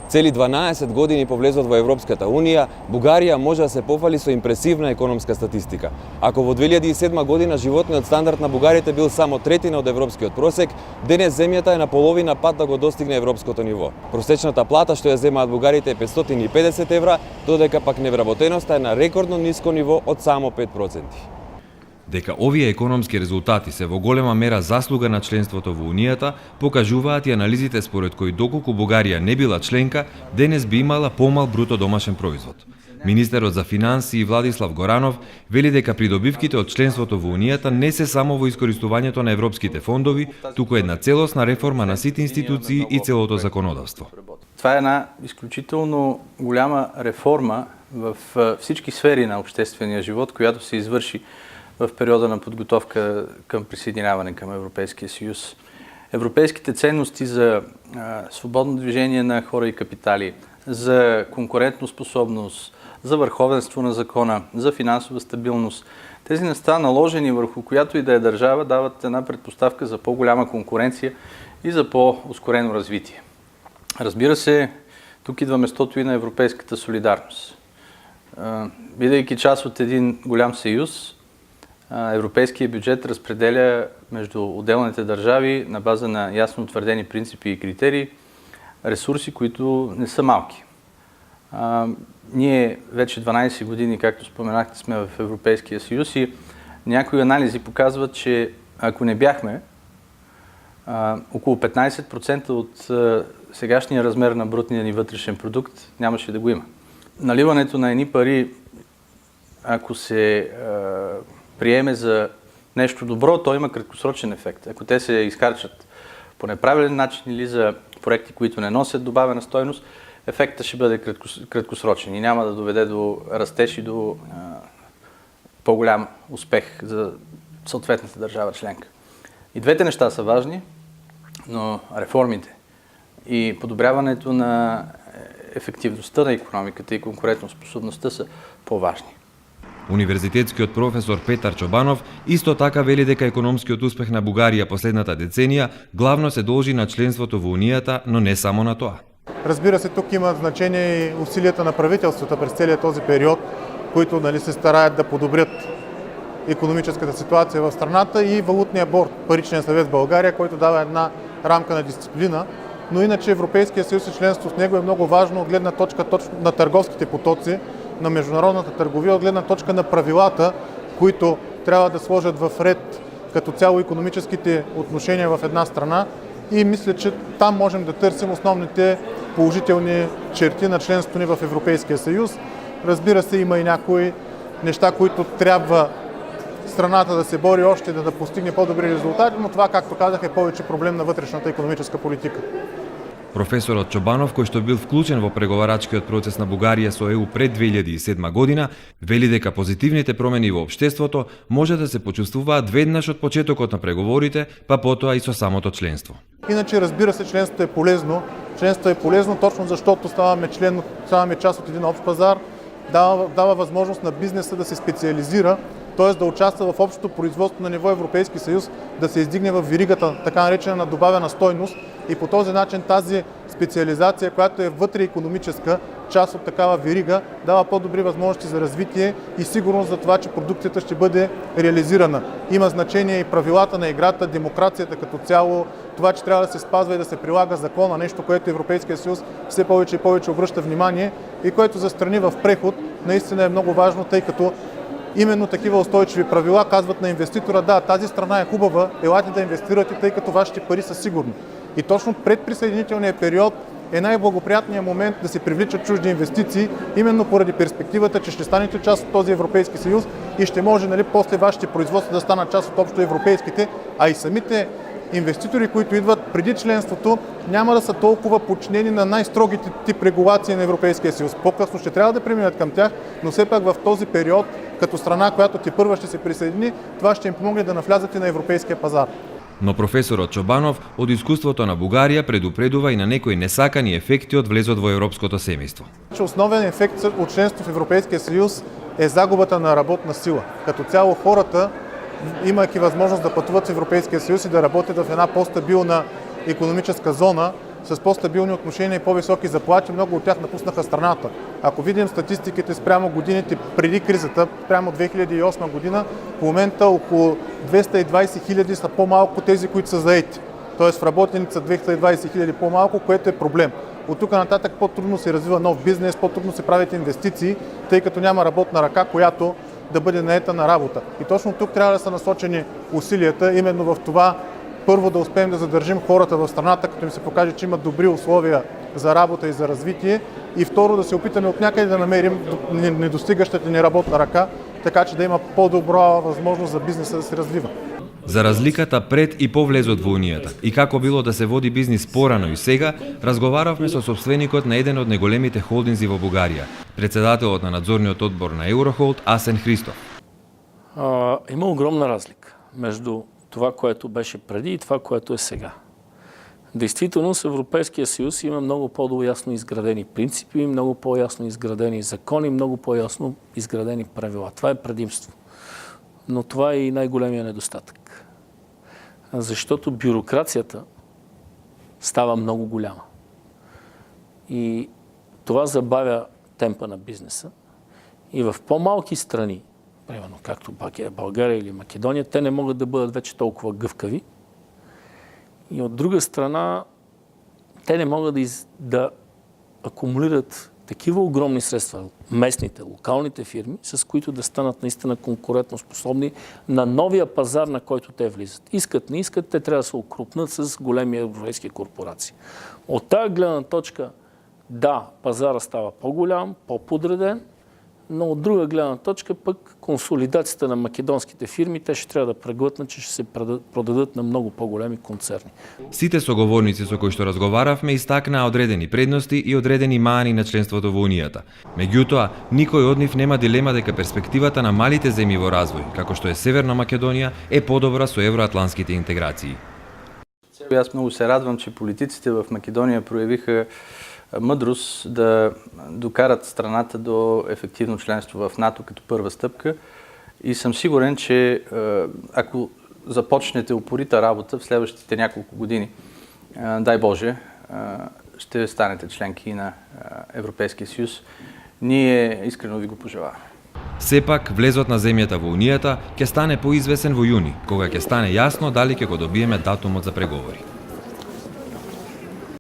Цели 12 години по влезот во Европската Унија, Бугарија може да се пофали со импресивна економска статистика. Ако во 2007 година животниот стандард на бугарите бил само третина од европскиот просек, денес земјата е на половина пат да го достигне европското ниво. Просечната плата што ја земаат бугарите е 550 евра, додека пак невработеноста е на рекордно ниско ниво од само 5%. Дека овие економски резултати се во голема мера заслуга на членството во Унијата, покажуваат и анализите според кои доколку Бугарија не била членка, денес би имала помал бруто домашен производ. Министерот за финансии Владислав Горанов вели дека придобивките од членството во Унијата не се само во искористувањето на европските фондови, туку една целосна реформа на сите институции и целото законодавство. Това е една изключително голяма реформа в всички сфери на обществения живот, която се извърши в периода на подготовка към присъединяване към Европейския съюз. Европейските ценности за свободно движение на хора и капитали, за конкурентоспособност, за върховенство на закона, за финансова стабилност, тези неща, наложени върху която и да е държава, дават една предпоставка за по-голяма конкуренция и за по-ускорено развитие. Разбира се, тук идва местото и на европейската солидарност. Бидейки част от един голям съюз, европейския бюджет разпределя между отделните държави на база на ясно утвърдени принципи и критерии ресурси, които не са малки. Ние вече 12 години, както споменахте, сме в Европейския съюз и някои анализи показват, че ако не бяхме, около 15% от сегашния размер на брутния ни вътрешен продукт нямаше да го има. Наливането на едни пари, ако се приеме за нещо добро, то има краткосрочен ефект. Ако те се изхарчат по неправилен начин или за проекти, които не носят добавена стойност, ефектът ще бъде краткосрочен и няма да доведе до растеж и до по-голям успех за съответната държава членка. И двете неща са важни, но реформите и подобряването на ефективността на икономиката и конкурентоспособността са по-важни. Универзитетскиот професор Петар Чобанов исто така вели дека економскиот успех на Бугарија последната деценија главно се должи на членството во Унијата, но не само на тоа. Разбира се, тук има значение и усилията на правителствата през целият този период, които се стараят да подобрят икономическата ситуация в страната, и валутния борд, паричния съвет в България, който дава една рамка на дисциплина. Но иначе Европейския съюз и членството в него е много важно от гледна точка точно на търговските потоци, на международната търговия, от гледна точка на правилата, които трябва да сложат в ред като цяло икономическите отношения в една страна, и мисля, че там можем да търсим основните положителни черти на членството ни в Европейския съюз. Разбира се, има и някои неща, които трябва страната да се бори още, да постигне по-добри резултати, но това, както казах, е повече проблем на вътрешната икономическа политика. Професорот Чобанов, кој што бил вклучен во преговарачкиот процес на Бугарија со ЕУ пред 2007 година, вели дека позитивните промени во општеството може да се почувствуваат веднаш од почетокот на преговорите, па потоа и со самото членство. Иначе, разбира се, членството е полезно. Членството е полезно точно защото ставаме част от един общ пазар, дава възможност на бизнеса да се специализира, т.е. да участва в общото производство на ниво Европейски съюз, да се издигне в веригата, така наречена на добавена стойност, и по този начин тази специализация, която е вътре икономическа част от такава верига, дава по-добри възможности за развитие и сигурност за това, че продукцията ще бъде реализирана. Има значение и правилата на играта, демокрацията като цяло, това, че трябва да се спазва и да се прилага закона, нещо, което Европейския съюз все повече и повече обръща внимание и което за страни в преход наистина е много важно, тъй като именно такива устойчиви правила казват на инвеститора: да, тази страна е хубава, елате да инвестирате, тъй като вашите пари са сигурни. И точно предприсъединителния период е най-благоприятният момент да се привличат чужди инвестиции, именно поради перспективата, че ще станете част от този Европейски съюз и ще може после вашите производства да станат част от общо европейските, а и самите инвеститори, които идват преди членството, няма да са толкова подчинени на най-строгите тип регулации на Европейския съюз. По-късно ще трябва да преминат към тях, но все пак в този период, като страна, която тепърва ще се присъедини, това ще им помогне да навлязат и на европейския пазар. Но професорот Чобанов од искуството на Бугарија предупредува и на некои несакани ефекти од влезот во европското семејство. Основен ефект от членство в Европейския съюз е загубата на работна сила. Като цяло хората, имайки възможност да пътуват в Европейския съюз и да работят в една по-стабилна икономическа зона, с по-стабилни отношения и по-високи заплати, много от тях напуснаха страната. Ако видим статистиките спрямо годините преди кризата, прямо 2008 година, в момента около 220 хиляди са по-малко тези, които са заети. Тоест в работените са 220 хиляди по-малко, което е проблем. От тук нататък по-трудно се развива нов бизнес, по-трудно се правят инвестиции, тъй като няма работна ръка, която да бъде наета на работа. И точно тук трябва да са насочени усилията, именно в това първо да успеем да задържим хората в страната, като им се покаже, че имат добри условия за работа и за развитие, и второ да се опитаме от някъде да намерим недостигащата ни работна ръка, така че да има по-добра възможност за бизнеса да се развива. За разликата пред и по влезот во Унијата и како било да се води бизнис порано и сега, разговаравме со собственикот на еден од најголемите холдинзи во Бугарија, председателот на надзорниот одбор на Еврохолд Асен Христов. Има огромна разлика между това, което беше преди и това, което е сега. Действително, с Европейския съюз има много по-ясно изградени принципи, много по-ясно изградени закони, много по-ясно изградени правила. Това е предимство. Но това е и най-големия недостатък. Защото бюрокрацията става много голяма. И това забавя темпа на бизнеса. И в по-малки страни, примерно както България или Македония, те не могат да бъдат вече толкова гъвкави. И от друга страна, те не могат да акумулират такива огромни средства, местните, локалните фирми, с които да станат наистина конкурентоспособни на новия пазар, на който те влизат. Искат, не искат, те трябва да се окрупнат с големи европейски корпорации. От тази гледна точка, да, пазара става по-голям, по-подреден, но от друга гледна точка пък консолидацията на македонските фирми, те ще трябва да преглътнат, че ще се продадат на много по-големи концерни. Сите соговорници со кои што разговаравме истакнаа одредени предности и одредени маани на членството во Унијата. Меѓутоа, никој од нив нема дилема дека перспективата на малите земји во развој, како што е Северна Македонија, е подобра со евроатлантските интеграции. Аз много се радвам, че политиците в Македония проявиха мъдрост да докарат страната до ефективно членство в НАТО като първа стъпка, и съм сигурен, че ако започнете упорита работа в следващите няколко години, дай Боже, ще станете членки на Европейския съюз. Ние искрено ви го пожелаваме. Сепак, влезот на земјата во Унијата ќе стане поизвесен во јуни, кога ќе стане јасно дали ќе го добиеме датумот за преговори.